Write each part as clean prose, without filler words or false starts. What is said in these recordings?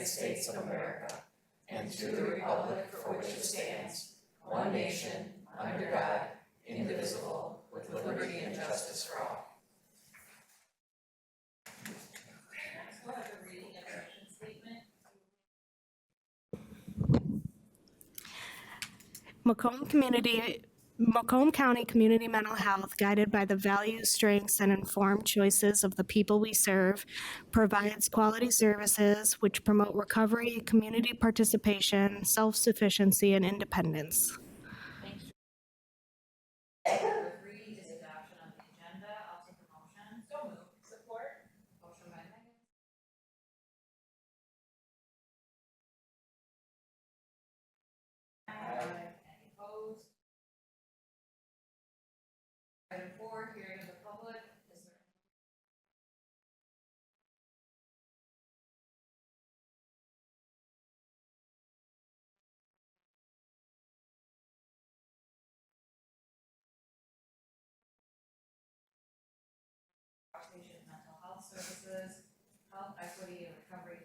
United States of America and to the republic for which it stands, one nation, under God, indivisible, with liberty and justice for all. We'll have a reading of our mission statement. Macomb County Community Mental Health, guided by the values, strengths, and informed choices of the people we serve, provides quality services which promote recovery, community participation, self-sufficiency, and independence. Thanks. Number 3 is adoption of the agenda. I'll take a motion. So moved. Support. Motion by Megan. Aye. Any opposed? Item 4, hearing of the public. Is there outpatient mental health services, health equity and recovery?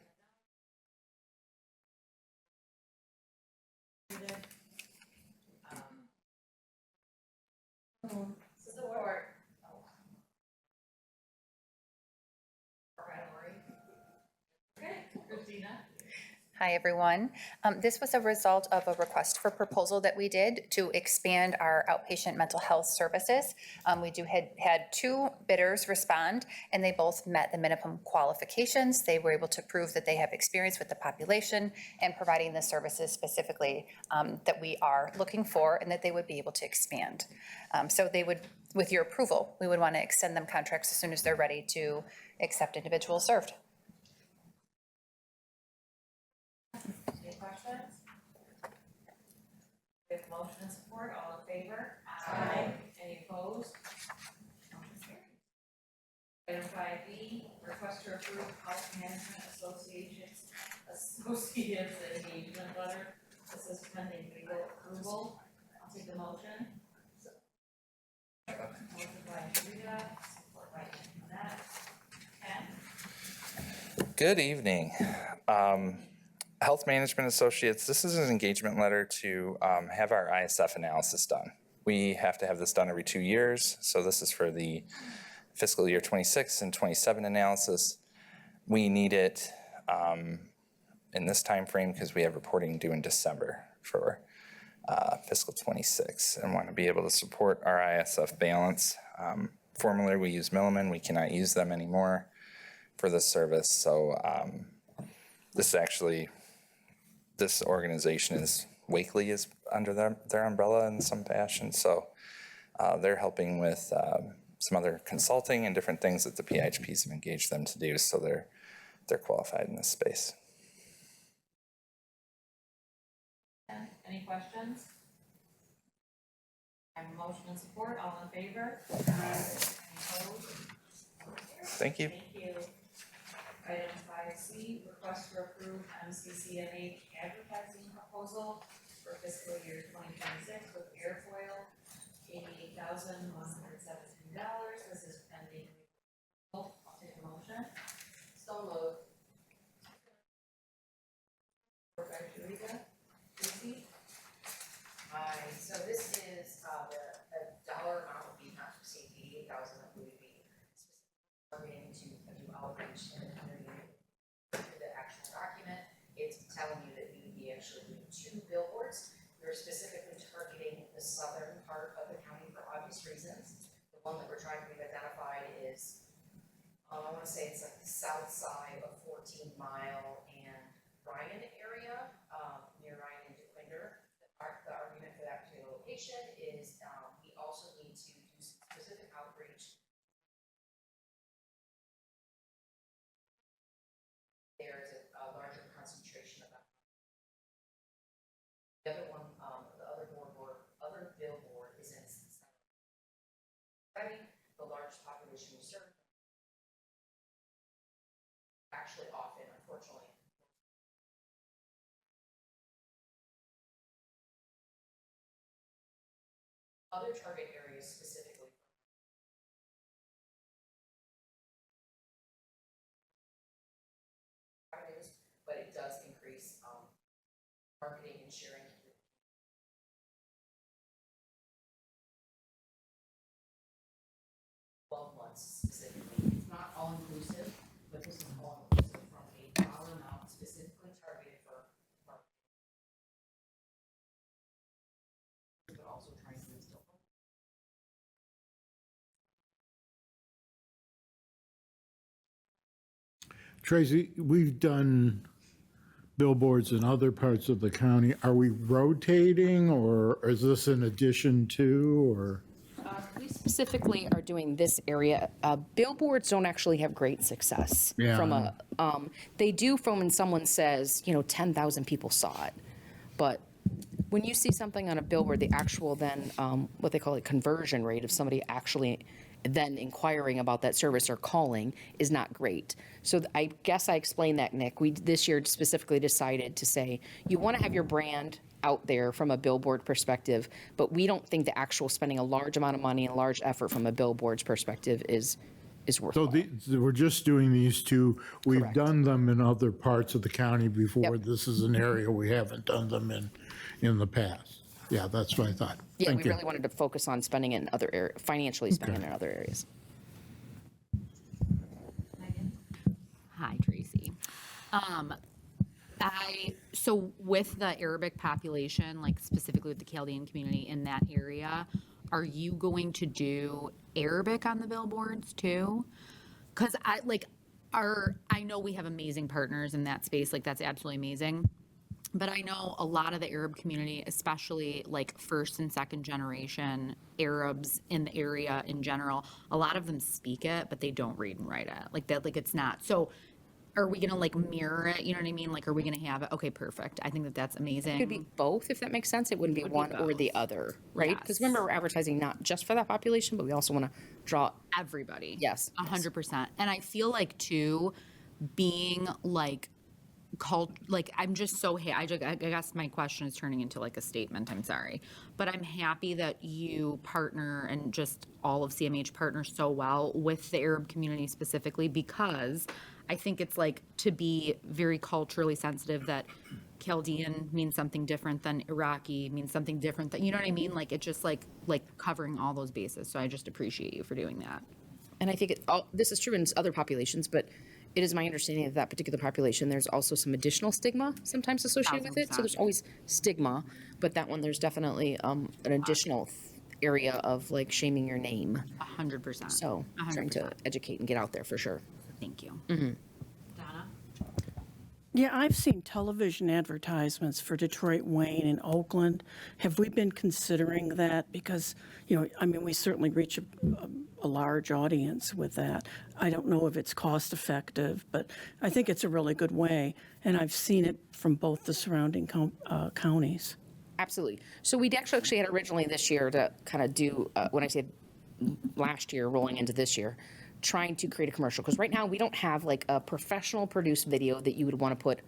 Support. Okay, Christina. Hi, everyone. This was a result of a request for proposal that we did to expand our outpatient mental health services. We had 2 bidders respond, and they both met the minimum qualifications. They were able to prove that they have experience with the population and providing the services specifically that we are looking for, and that they would be able to expand. So they would, with your approval, we would want to extend them contracts as soon as they're ready to accept individuals served. Any questions? We have motion and support, all in favor? Aye. Any opposed? Motion carries. Item 5B, request to approve Health Management Association's engagement letter. This is pending legal approval. I'll take the motion. Motion by Rita, support by Annette. Ken? Good evening. Health Management Associates, this is an engagement letter to have our ISF analysis done. We have to have this done every 2 years, so this is for the fiscal year 26 and 27 analysis. We need it in this time frame because we have reporting due in December for fiscal 26 and want to be able to support our ISF balance. Formerly, we use Milliman. We cannot use them anymore for this service, so this organization is Wakely is under their umbrella in some fashion, so they're helping with some other consulting and different things that the PHPs have engaged them to do, so they're qualified in this space. Any questions? I have a motion and support, all in favor? Aye. Any opposed? Thank you. Thank you. Item 5C, request to approve CMH advertising proposal for fiscal year 2026 with airfoil, $88,117. This is pending. I'll take a motion. So moved. Support by Rita. Tracy? Hi, so this is the dollar amount would be not to exceed $88,000 that we would be specifically targeting to do outreach in the community. The actual document, it's telling you that we would be actually doing 2 billboards. We're specifically targeting the southern part of the county for obvious reasons. The one that we're trying to identify is, I want to say it's like the south side of 14 Mile and Ryan area, near Ryan and DeQuinder. The argument for that particular location is we also need to do some specific outreach. There is a larger concentration of that. The other one, the other billboard is in Cincinnati. The large population we serve actually often, unfortunately, other target areas specifically. But it does marketing and sharing. 12 months specifically. It's not all inclusive, but this is all inclusive from a dollar amount specifically targeted for marketing. But also trying to instill. Tracy, we've done billboards in other parts of the county. Are we rotating, or is this in addition to, or? We specifically are doing this area. Billboards don't actually have great success. Yeah. From a, they do from when someone says, 10,000 people saw it. But when you see something on a billboard, the actual then, what they call a conversion rate of somebody actually then inquiring about that service or calling is not great. So I guess I explained that, Nick. We this year specifically decided to say, you want to have your brand out there from a billboard perspective, but we don't think the actual spending a large amount of money and a large effort from a billboard's perspective is worthwhile. So we're just doing these two. We've Correct. done them in other parts of the county before. Yep. This is an area we haven't done them in the past. Yeah, that's what I thought. Yeah, Thank we you. really wanted to focus on spending it in other areas, financially spending it in other areas. Hi, Tracy. So with the Arabic population, like specifically with the Chaldean community in that area, are you going to do Arabic on the billboards too? Because I know we have amazing partners in that space, like that's absolutely amazing. But I know a lot of the Arab community, especially like first and second generation Arabs in the area in general, a lot of them speak it, but they don't read and write it. Like that, like it's not. So are we gonna like mirror it? You know what I mean? Like, are we gonna have it? Okay, perfect. I think that that's amazing. It could be both, if that makes sense. It wouldn't be one or the other, right? Because Yes. remember, we're advertising not just for that population, but we also want to draw. Everybody. Yes. 100%. And I feel like too, being like I'm just so I guess my question is turning into like a statement. I'm sorry, but I'm happy that you partner and just all of CMH partners so well with the Arab community specifically, because I think it's like to be very culturally sensitive that Chaldean means something different than Iraqi means something different than, you know what I mean? Like it just like covering all those bases. So I just appreciate you for doing that. And I think this is true in other populations, but it is my understanding that that particular population, there's also some additional stigma sometimes associated with it. So 1000%. there's always stigma, but that one, there's definitely an additional area of like shaming your name. 100%. So trying to 100%. educate and get out there for sure. Thank you. Donna? Yeah, I've seen television advertisements for Detroit, Wayne, and Oakland. Have we been considering that? Because, we certainly reach a large audience with that. I don't know if it's cost effective, but I think it's a really good way. And I've seen it from both the surrounding counties. Absolutely. So we actually had originally this year to kind of do, when I say last year rolling into this year, trying to create a commercial. Because right now we don't have like a professional produced video that you would want to put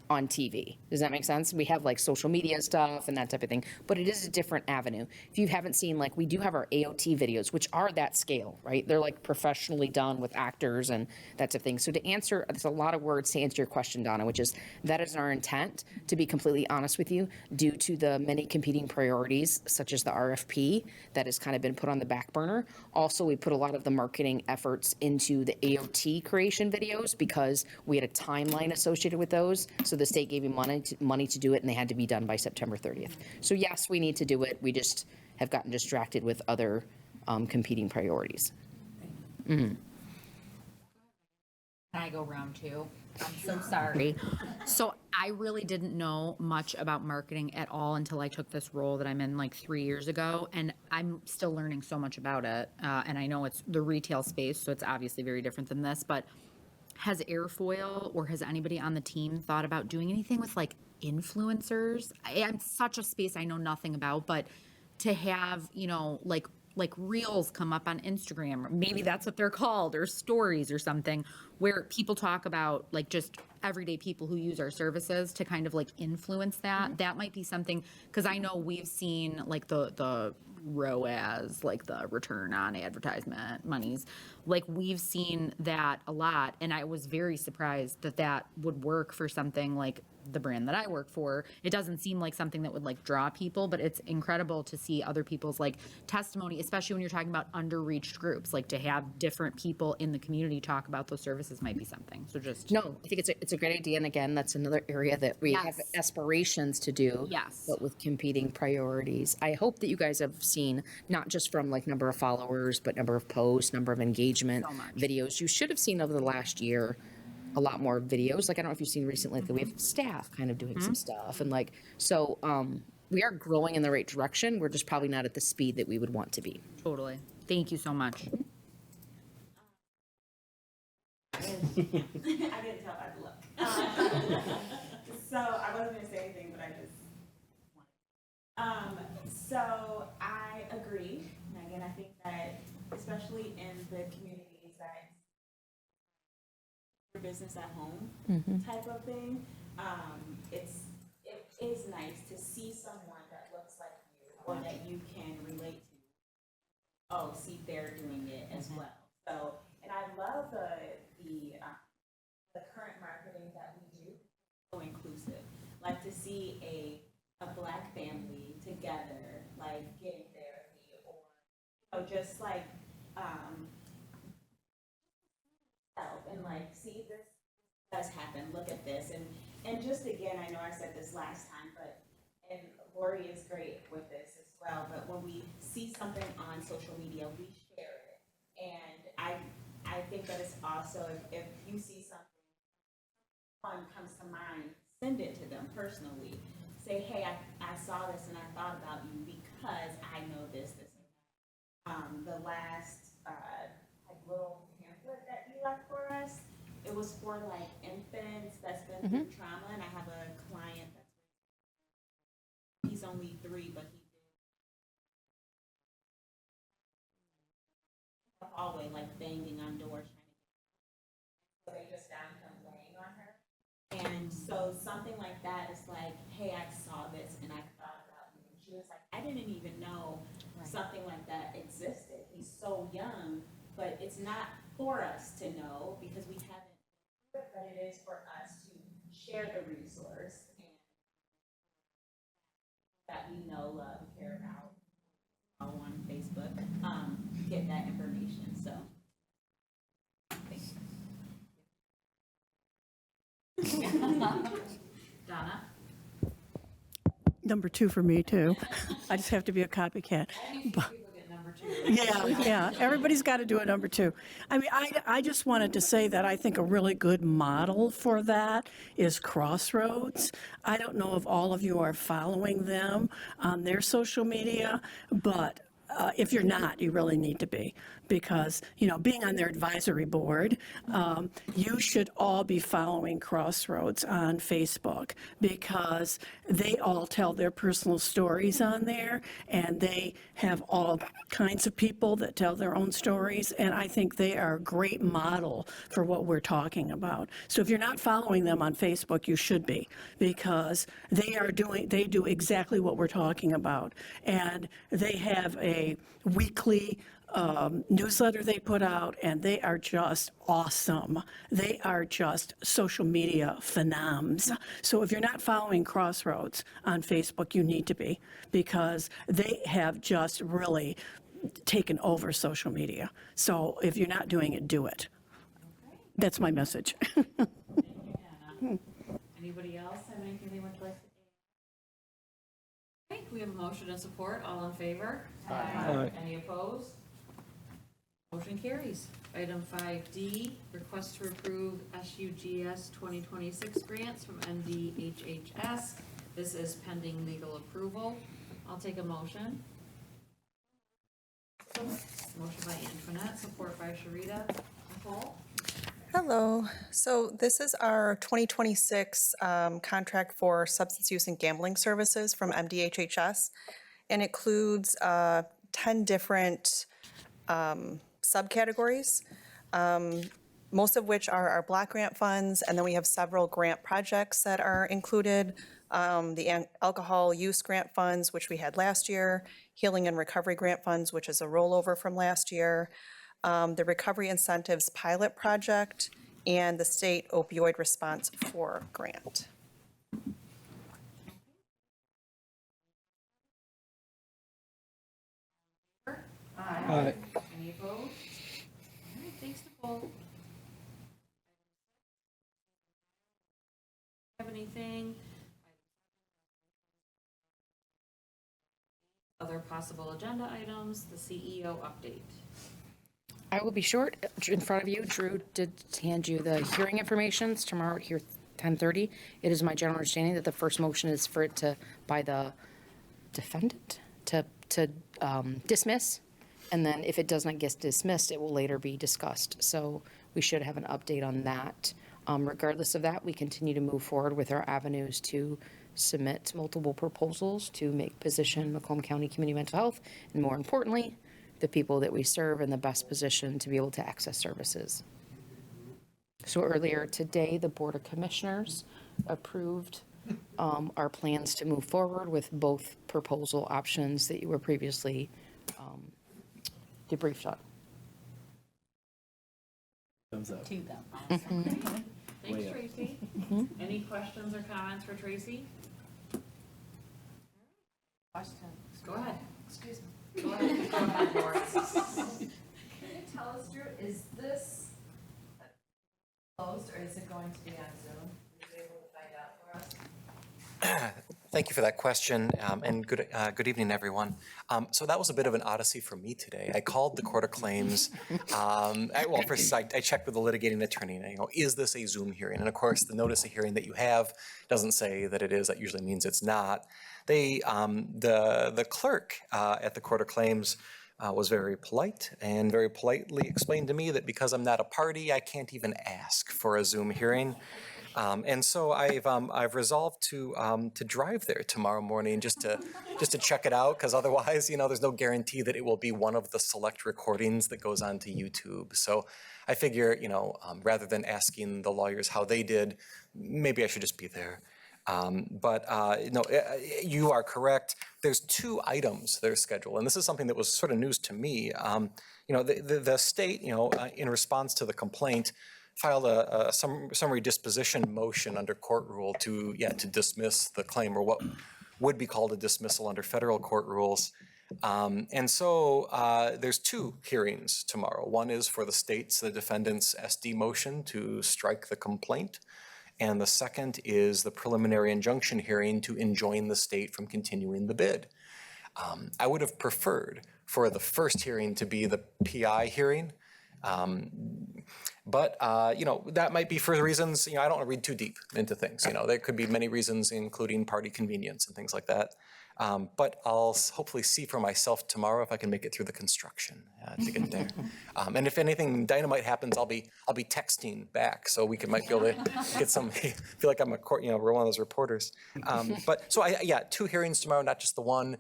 on TV. Does that make sense? We have like social media stuff and that type of thing, but it is a different avenue. If you haven't seen, like we do have our AOT videos, which are that scale, right? They're like professionally done with actors and that type of thing. So to answer, there's a lot of words to answer your question, Donna, which is that is our intent, to be completely honest with you, due to the many competing priorities, such as the RFP that has kind of been put on the back burner. Also, we put a lot of the marketing efforts into the AOT creation videos because we had a timeline associated with those. So the state gave me money to do it, and they had to be done by September 30th. So yes, we need to do it. We just have gotten distracted with other competing priorities. Can I go round two? I'm so sorry. So I really didn't know much about marketing at all until I took this role that I'm in like 3 years ago. And I'm still learning so much about it. And I know it's the retail space, so it's obviously very different than this. But has Airfoil or has anybody on the team thought about doing anything with like influencers? I'm such a space I know nothing about, but to have, like reels come up on Instagram, or maybe that's what they're called, or stories or something, where people talk about like just everyday people who use our services to kind of like influence that. That might be something, because I know we've seen like the ROAS, like the return on advertisement monies, Like, we've seen that a lot, and I was very surprised that that would work for something like the brand that I work for. It doesn't seem like something that would like draw people, but it's incredible to see other people's like testimony, especially when you're talking about underreached groups, like to have different people in the community talk about those services might be something. So just. No, I think it's a great idea, and again, that's another area that we have Yes. aspirations to do. Yes. But with competing priorities. I hope that you guys have seen, not just from like number of followers, but number of posts, number of engagement, So much. videos. You should have seen over the last year a lot more videos. Like, I don't know if you've seen recently, like, we have staff kind of doing some stuff, and like, so we are growing in the right direction. We're just probably not at the speed that we would want to be. Totally. Thank you so much. I didn't tell by the look. So I wasn't gonna say anything, but I just wanted. So I agree, Megan. I think that especially in the communities that your business at home type of thing, it is nice to see someone that looks like you or that you can relate to. Oh, see, they're doing it as well. So, and I love the current marketing that we do, so inclusive. Like to see a Black family together, like getting therapy, or just like help and like see this does happen. Look at this, and just again, I know I said this last time, but and Lori is great with this as well. But when we see something on social media, we share it, and I think that it's also if you see something fun comes to mind, send it to them personally. Say, hey, I saw this and I thought about you because I know this, and that. The last like little pamphlet that you left for us, it was for like infants that's been through trauma, and I have a client he's only 3, but he did the hallway like banging on doors trying to get, so they just found him laying on her. And so something like that is like, hey, I saw this and I thought about you. And she was like, I didn't even know something like that existed. He's so young, but it's not for us to know because we haven't, but it is for us to share the resource and that we know, love, care about, all on Facebook, get that information. So, thanks. Donna? Number 2 for me, too. I just have to be a copycat. But- Yeah, everybody's got to do a number 2. I mean, I just wanted to say that I think a really good model for that is Crossroads. I don't know if all of you are following them on their social media, but if you're not, you really need to be, because, being on their advisory board, you should all be following Crossroads on Facebook, because they all tell their personal stories on there, and they have all kinds of people that tell their own stories, and I think they are a great model for what we're talking about. So if you're not following them on Facebook, you should be, because they do exactly what we're talking about, and they have a weekly newsletter they put out, and they are just awesome. They are just social media phenoms. So if you're not following Crossroads on Facebook, you need to be, because they have just really taken over social media. So if you're not doing it, do it. That's my message. Thank you, Hannah. Anybody else have anything they would like to add? Okay, we have a motion and support. All in favor? Aye. Any opposed? Motion carries. Item 5D, request to approve SUGS 2026 grants from NDHHS. This is pending legal approval. I'll take a motion. Motion by Antoinette, support by Sharita. Nicole? Hello. So this is our 2026 contract for substance use and gambling services from MDHHS, and includes 10 different subcategories, most of which are our block grant funds, and then we have several grant projects that are included. The alcohol use grant funds, which we had last year, healing and recovery grant funds, which is a rollover from last year, the Recovery Incentives Pilot Project, and the State Opioid Response 4 Grant. Aye. Any opposed? All right, thanks, Nicole. Have anything? Other possible agenda items, the CEO update. I will be short. In front of you, Drew did hand you the hearing informations tomorrow here, 10:30. It is my general understanding that the first motion is for it to, by the defendant, to dismiss. And then if it does not get dismissed, it will later be discussed. So we should have an update on that. Regardless of that, we continue to move forward with our avenues to submit multiple proposals to make position Macomb County Community Mental Health, and more importantly, the people that we serve in the best position to be able to access services. So earlier today, the Board of Commissioners approved our plans to move forward with both proposal options that you were previously debriefed on. To them. Thanks, Tracy. Any questions or comments for Tracy? Question. Go ahead. Excuse me. Go ahead. Go ahead, Laura. Can you tell us, Drew, is this closed or is it going to be on Zoom? Are you able to find out for us? Thank you for that question, and good evening, everyone. So that was a bit of an odyssey for me today. I called the Court of Claims. First I checked with the litigating attorney, and is this a Zoom hearing? And of course, the notice of hearing that you have doesn't say that it is. That usually means it's not. The clerk at the Court of Claims was very polite and very politely explained to me that because I'm not a party, I can't even ask for a Zoom hearing. And so I've resolved to drive there tomorrow morning just to check it out, because otherwise, there's no guarantee that it will be one of the select recordings that goes onto YouTube. So I figure, rather than asking the lawyers how they did, maybe I should just be there. No, you are correct. There's 2 items that are scheduled, and this is something that was sort of news to me. The state, in response to the complaint, filed a summary disposition motion under court rule to dismiss the claim, or what would be called a dismissal under federal court rules. And so there's 2 hearings tomorrow. One is for the defendant's SD motion to strike the complaint. And the second is the preliminary injunction hearing to enjoin the state from continuing the bid. I would have preferred for the first hearing to be the PI hearing. But that might be for reasons, I don't want to read too deep into things. There could be many reasons, including party convenience and things like that. But I'll hopefully see for myself tomorrow if I can make it through the construction to get there. And if anything dynamite happens, I'll be texting back, so we might be able to get some. Feel like I'm we're one of those reporters. But so 2 hearings tomorrow, not just the one.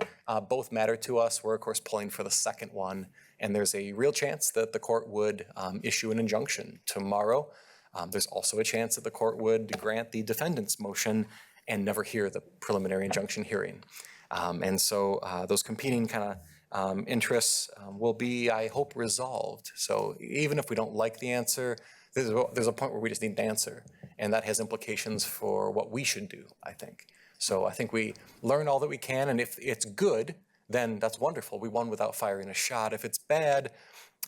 Both matter to us. We're of course pulling for the second one, and there's a real chance that the court would issue an injunction tomorrow. There's also a chance that the court would grant the defendant's motion and never hear the preliminary injunction hearing. And so those competing kind of interests will be, I hope, resolved. So even if we don't like the answer, there's a point where we just need an answer, and that has implications for what we should do, I think. So I think we learn all that we can, and if it's good, then that's wonderful. We won without firing a shot. If it's bad,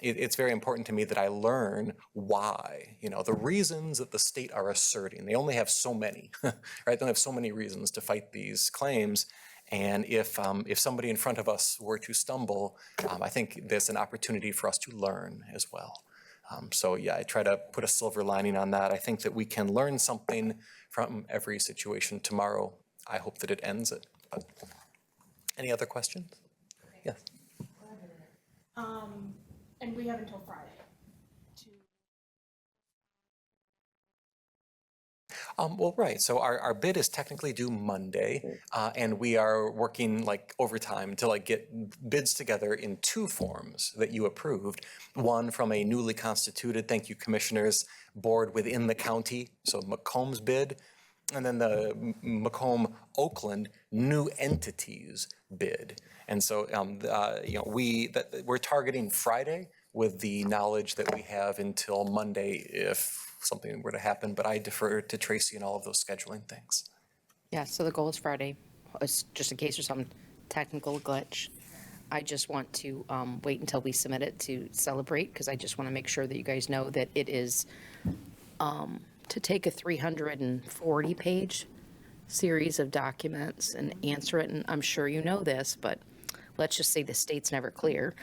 it's very important to me that I learn why. The reasons that the state are asserting, they only have so many, right? They only have so many reasons to fight these claims. And if somebody in front of us were to stumble, I think there's an opportunity for us to learn as well. I try to put a silver lining on that. I think that we can learn something from every situation tomorrow. I hope that it ends it. But any other questions? Yes. And we have until Friday. Right. So our bid is technically due Monday, and we are working overtime to get bids together in 2 forms that you approved. One from a newly constituted, thank you, commissioners, board within the county, so Macomb's bid, and then the Macomb Oakland new entities bid. And so we're targeting Friday with the knowledge that we have until Monday if something were to happen, but I defer to Tracy and all of those scheduling things. Yeah, so the goal is Friday, just in case there's some technical glitch. I just want to wait until we submit it to celebrate, because I just want to make sure that you guys know that it is to take a 340-page series of documents and answer it, and I'm sure you know this, but let's just say the state's never clear.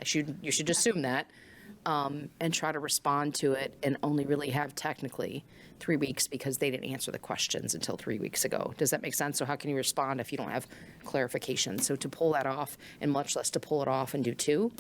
You should assume that, and try to respond to it and only really have technically 3 weeks because they didn't answer the questions until 3 weeks ago. Does that make sense? So how can you respond if you don't have clarification? So to pull that off, and much less to pull it off and do 2,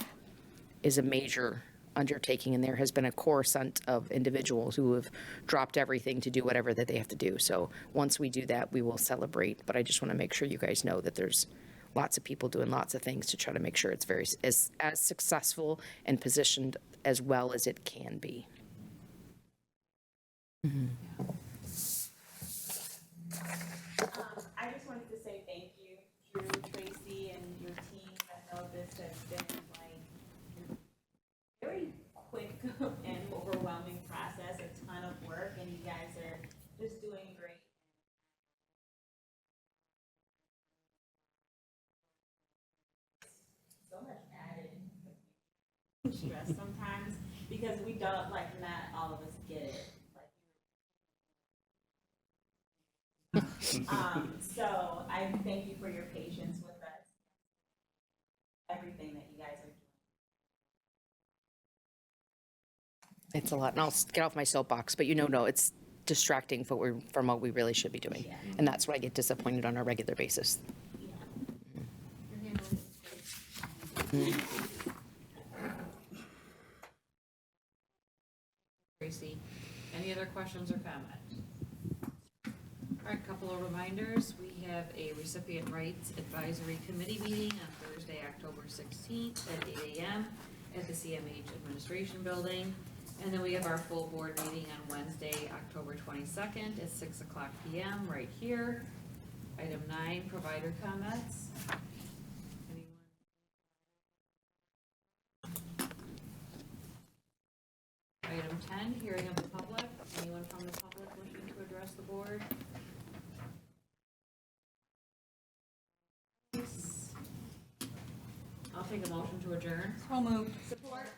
is a major undertaking, and there has been a coruscant of individuals who have dropped everything to do whatever that they have to do. So once we do that, we will celebrate, but I just want to make sure you guys know that there's lots of people doing lots of things to try to make sure it's very as successful and positioned as well as it can be. I just wanted to say thank you to Tracy and your team. I know this has been like very quick and overwhelming process, a ton of work, and you guys are just doing great. So much added stress sometimes because we don't, like, not all of us get it. So I thank you for your patience with us, everything that you guys are doing. It's a lot, and I'll get off my soapbox, but no, it's distracting from what we really should be doing. And that's why I get disappointed on a regular basis. Tracy, any other questions or comments? All right, couple of reminders. We have a recipient rights advisory committee meeting on Thursday, October 16th at 8 a.m. at the CMH Administration Building. And then we have our full board meeting on Wednesday, October 22nd at 6 o'clock p.m. right here. Item 9, provider comments. Anyone? Item 10, hearing of the public. Anyone from the public wishing to address the board? I'll take a motion to adjourn. So moved. Support.